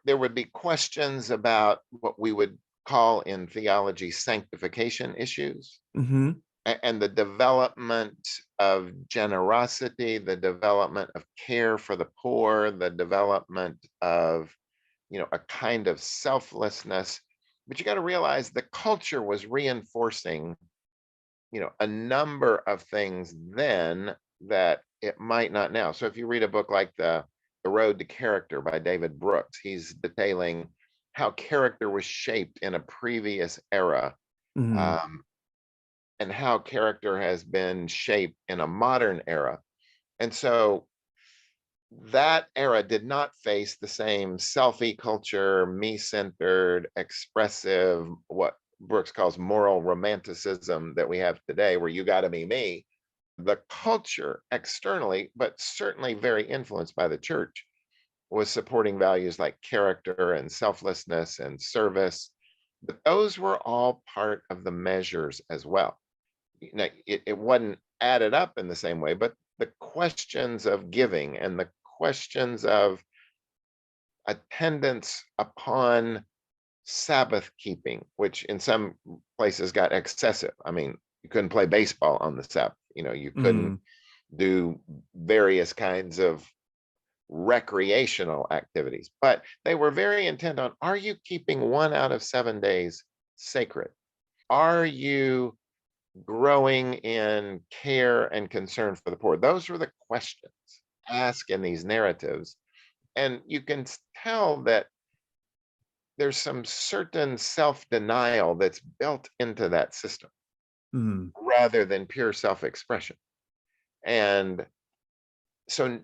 there would be questions about what we would call in theology sanctification issues, Hmm. and the development of generosity, the development of care for the poor, the development of, a kind of selflessness. But you got to realize the culture was reinforcing, a number of things then that it might not now. So if you read a book like The Road to Character by David Brooks, he's detailing how character was shaped in a previous era, Hmm. um, and how character has been shaped in a modern era. And so that era did not face the same selfie culture, me-centered, expressive, what Brooks calls moral romanticism that we have today, where you got to be me. The culture externally, but certainly very influenced by the church, was supporting values like character and selflessness and service. But those were all part of the measures as well. It wasn't added up in the same way, but the questions of giving and the questions of attendance upon Sabbath keeping, which in some places got excessive. I mean, you couldn't play baseball on the Sabbath. You couldn't Hmm. do various kinds of recreational activities, but they were very intent on, are you keeping 1 out of 7 days sacred? Are you growing in care and concern for the poor? Those were the questions asked in these narratives. And you can tell that there's some certain self denial that's built into that system Hmm. rather than pure self expression. And so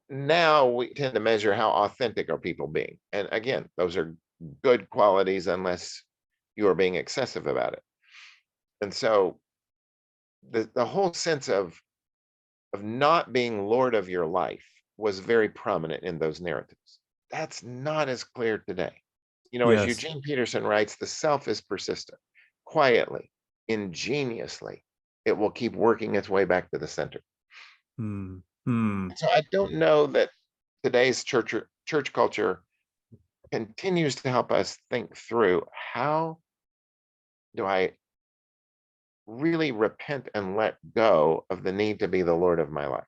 now we tend to measure how authentic are people being. And again, those are good qualities unless you are being excessive about it. And so the whole sense of not being Lord of your life was very prominent in those narratives. That's not as clear today. As Yes. Eugene Peterson writes, the self is persistent, quietly, ingeniously. It will keep working its way back to the center. Hmm. Hmm. So I don't know that today's church culture continues to help us think through, how do I really repent and let go of the need to be the Lord of my life?